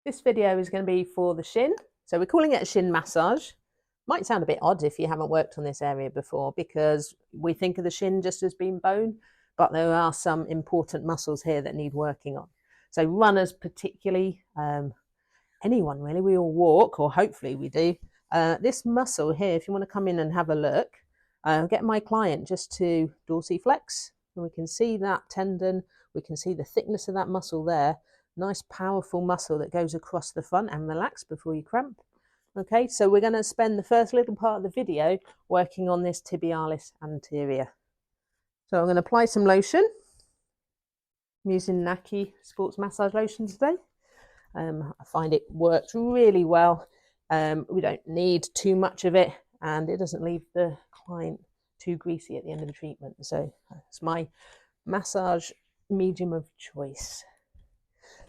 This video is going to be for the shin. So we're calling it a shin massage. Might sound a bit odd if you haven't worked on this area before, because we think of the shin just as being bone, but there are some important muscles here that need working on. So runners particularly, anyone really, we all walk, or hopefully we do. This muscle here, if you want to come in and have a look, get my client just to dorsiflex, and we can see that tendon, we can see the thickness of that muscle there. Nice powerful muscle that goes across the front, and relax before you cramp. Okay, so we're going to spend the first little part of the video working on this tibialis anterior. So I'm going to apply some lotion. I'm using Naki sports massage lotion today. I find it works really well. We don't need too much of it, and it doesn't leave the client too greasy at the end of the treatment. So it's my massage medium of choice.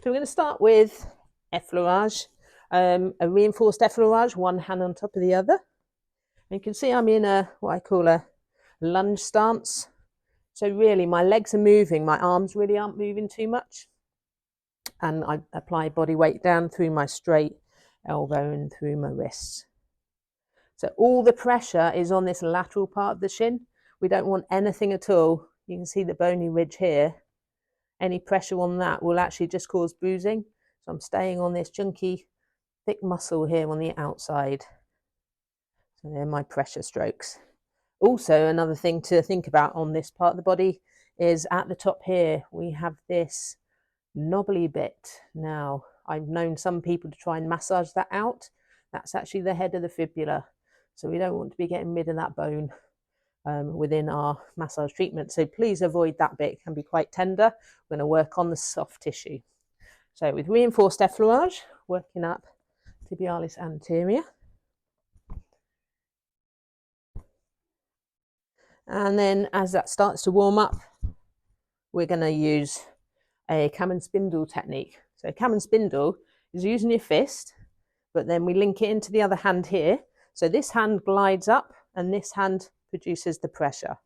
So we're going to start with effleurage, a reinforced effleurage, one hand on top of the other. And you can see I'm in what I call a lunge stance. So really my legs are moving, my arms really aren't moving too much. And I apply body weight down through my straight elbow and through my wrists. So all the pressure is on this lateral part of the shin. We don't want anything at all. You can see the bony ridge here. Any pressure on that will actually just cause bruising. So I'm staying on this chunky, thick muscle here on the outside. So they're my pressure strokes. Also, another thing to think about on this part of the body is at the top here, we have this knobbly bit. Now, I've known some people to try and massage that out. That's actually the head of the fibula. So we don't want to be getting rid of that bone within our massage treatment. So please avoid that bit. It can be quite tender. We're going to work on the soft tissue. So with reinforced effleurage, working up tibialis anterior. And then as that starts to warm up, we're going to use a cam and spindle technique. So cam and spindle is using your fist, but then we link it into the other hand here. So this hand glides up and this hand produces the pressure.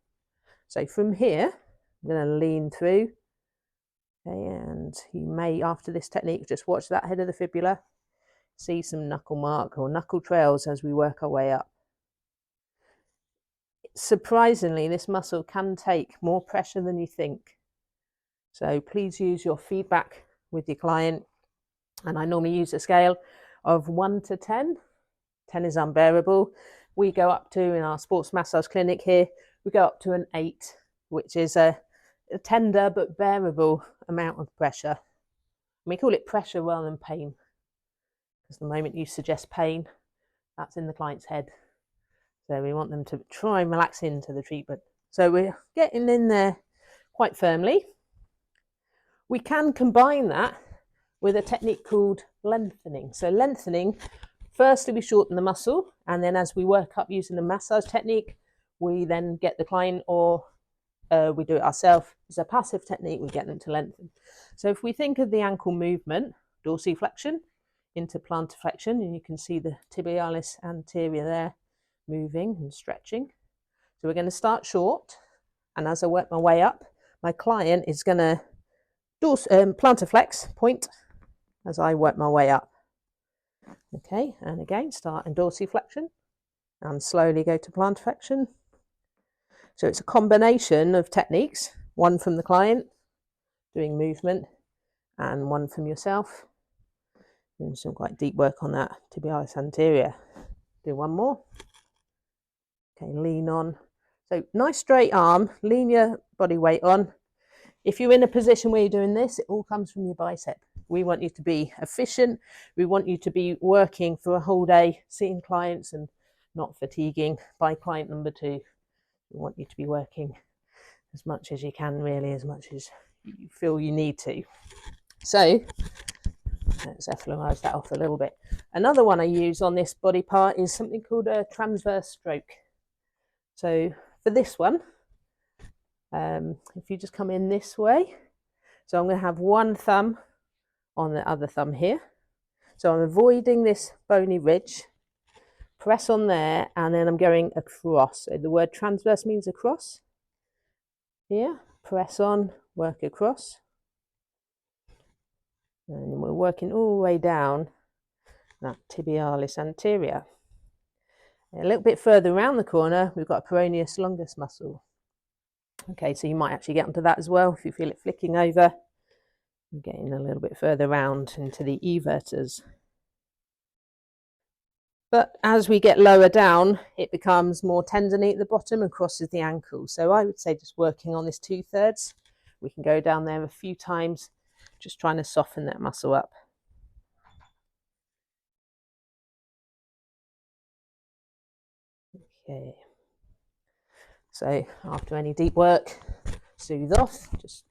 So from here, I'm going to lean through. Okay, and you may, after this technique, just watch that head of the fibula, see some knuckle mark or knuckle trails as we work our way up. Surprisingly, this muscle can take more pressure than you think. So please use your feedback with your client. And I normally use a scale of 1 to 10. 10 is unbearable. We go up to, in our sports massage clinic here, we go up to an 8, which is a tender but bearable amount of pressure. We call it pressure rather than pain, because the moment you suggest pain, that's in the client's head. So we want them to try and relax into the treatment. So we're getting in there quite firmly. We can combine that with a technique called lengthening. So lengthening, firstly we shorten the muscle, and then as we work up using the massage technique, we then get the client, or we do it ourselves. It's a passive technique, we get them to lengthen. So if we think of the ankle movement, dorsiflexion into plantar flexion, and you can see the tibialis anterior there moving and stretching. So we're going to start short, and as I work my way up, my client is going to plantar flex point as I work my way up. Okay, and again start in dorsiflexion and slowly go to plantar flexion. So it's a combination of techniques, one from the client doing movement and one from yourself. Doing some quite deep work on that tibialis anterior. Do one more. Okay, lean on. So nice straight arm, lean your body weight on. If you're in a position where you're doing this, it all comes from your bicep. We want you to be efficient. We want you to be working for a whole day, seeing clients and not fatiguing by client number 2. We want you to be working as much as you can, really, as much as you feel you need to. So let's effleurage that off a little bit. Another one I use on this body part is something called a transverse stroke. So for this one, if you just come in this way, so I'm going to have one thumb on the other thumb here. So I'm avoiding this bony ridge, press on there, and then I'm going across. So the word transverse means across. Here, press on, work across. And we're working all the way down that tibialis anterior. A little bit further around the corner, we've got a peroneus longus muscle. Okay, so you might actually get onto that as well if you feel it flicking over. I'm getting a little bit further round into the everters. But as we get lower down, it becomes more tendony at the bottom and crosses the ankle. So I would say just working on this 2/3. We can go down there a few times, just trying to soften that muscle up. Okay. So after any deep work, soothe off, just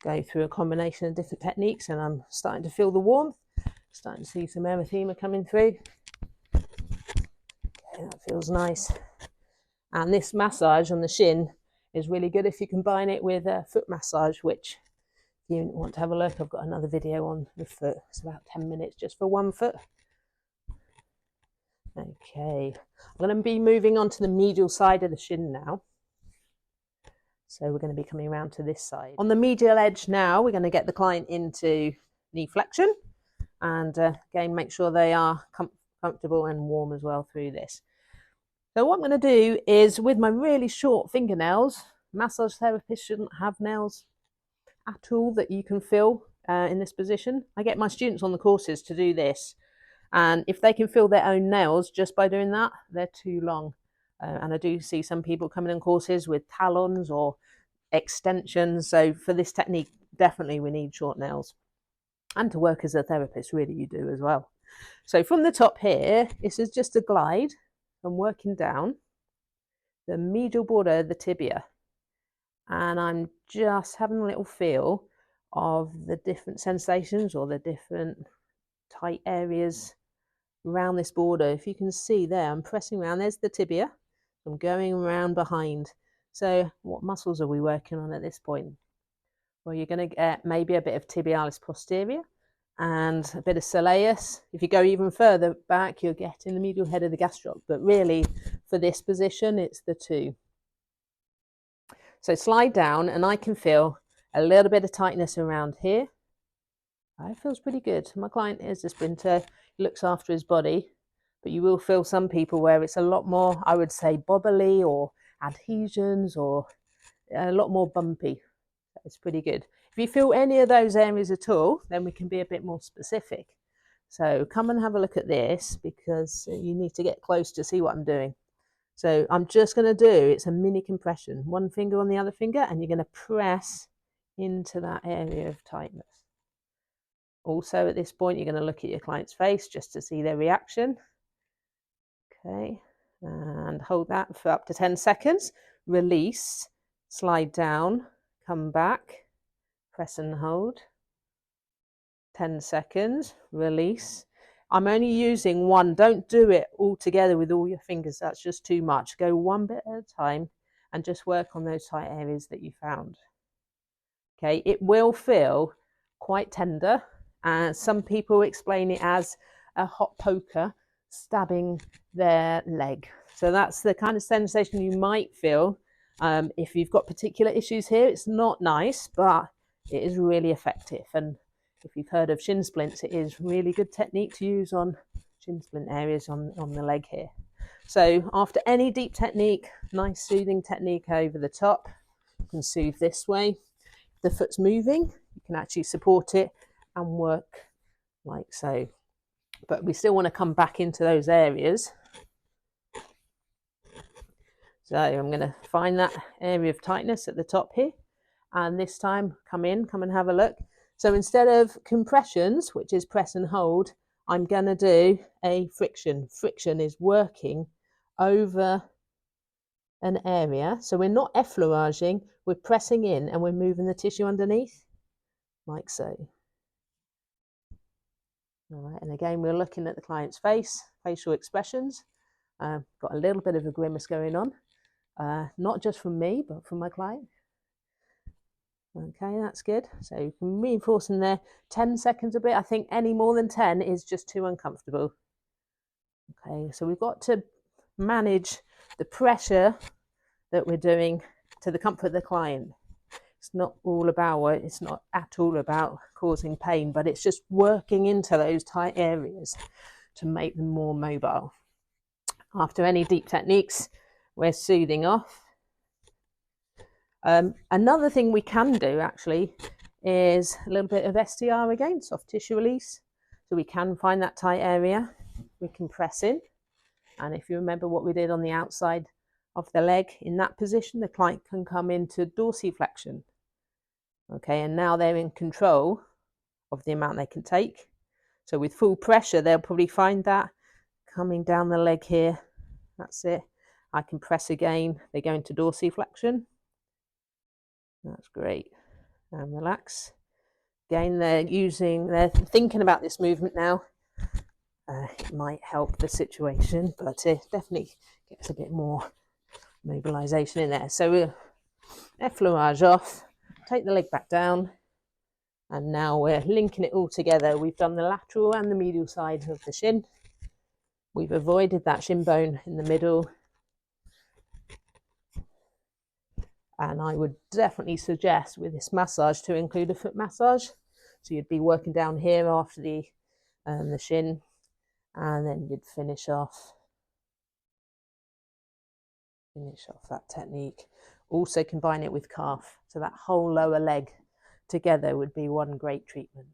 go through a combination of different techniques, and I'm starting to feel the warmth, starting to see some erythema coming through. Okay, that feels nice. And this massage on the shin is really good if you combine it with a foot massage, which if you want to have a look, I've got another video on the foot. It's about 10 minutes just for one foot. Okay, I'm going to be moving on to the medial side of the shin now. So we're going to be coming around to this side. On the medial edge now, we're going to get the client into knee flexion, and again, make sure they are comfortable and warm as well through this. So what I'm going to do is, with my really short fingernails, massage therapists shouldn't have nails at all that you can feel in this position. I get my students on the courses to do this, and if they can feel their own nails just by doing that, they're too long. And I do see some people coming on courses with talons or extensions. So for this technique, definitely we need short nails. And to work as a therapist, really you do as well. So from the top here, this is just a glide. I'm working down the medial border of the tibia. And I'm just having a little feel of the different sensations or the different tight areas around this border. If you can see there, I'm pressing around. There's the tibia. I'm going around behind. So what muscles are we working on at this point? Well, you're going to get maybe a bit of tibialis posterior and a bit of soleus. If you go even further back, you're getting the medial head of the gastroc. But really, for this position, it's the two. So slide down, and I can feel a little bit of tightness around here. It feels pretty good. My client is a sprinter, he looks after his body, but you will feel some people where it's a lot more, I would say, bobbly or adhesions or a lot more bumpy. It's pretty good. If you feel any of those areas at all, then we can be a bit more specific. So come and have a look at this, because you need to get close to see what I'm doing. So I'm just going to do, it's a mini compression, one finger on the other finger, and you're going to press into that area of tightness. Also at this point, you're going to look at your client's face just to see their reaction. Okay, and hold that for up to 10 seconds. Release, slide down, come back, press and hold. 10 seconds, release. I'm only using one. Don't do it all together with all your fingers. That's just too much. Go one bit at a time and just work on those tight areas that you found. Okay, it will feel quite tender. And some people explain it as a hot poker stabbing their leg. So that's the kind of sensation you might feel. If you've got particular issues here, it's not nice, but it is really effective. And if you've heard of shin splints, it is really good technique to use on shin splint areas on the leg here. So after any deep technique, nice soothing technique over the top, you can soothe this way. If the foot's moving, you can actually support it and work like so. But we still want to come back into those areas. So I'm going to find that area of tightness at the top here. And this time, come and have a look. So instead of compressions, which is press and hold, I'm going to do a friction. Friction is working over an area. So we're not effleuraging, we're pressing in and we're moving the tissue underneath, like so. All right, and again, we're looking at the client's face, facial expressions. Got a little bit of a grimace going on, not just from me, but from my client. Okay, that's good. So you can reinforce in there 10 seconds a bit. I think any more than 10 is just too uncomfortable. Okay, so we've got to manage the pressure that we're doing to the comfort of the client. It's not all about it. It's not at all about causing pain, but it's just working into those tight areas to make them more mobile. After any deep techniques, we're soothing off. Another thing we can do actually is a little bit of STR again, soft tissue release. So we can find that tight area, we can press in. And if you remember what we did on the outside of the leg, in that position, the client can come into dorsiflexion. Okay, and now they're in control of the amount they can take. So with full pressure, they'll probably find that coming down the leg here. That's it. I can press again. They go into dorsiflexion. That's great. And relax. Again, they're thinking about this movement now. It might help the situation, but it definitely gets a bit more mobilization in there. So we'll effleurage off, take the leg back down, and now we're linking it all together. We've done the lateral and the medial side of the shin. We've avoided that shin bone in the middle. And I would definitely suggest with this massage to include a foot massage. So you'd be working down here after the shin, and then you'd finish off that technique. Also combine it with calf. So that whole lower leg together would be one great treatment.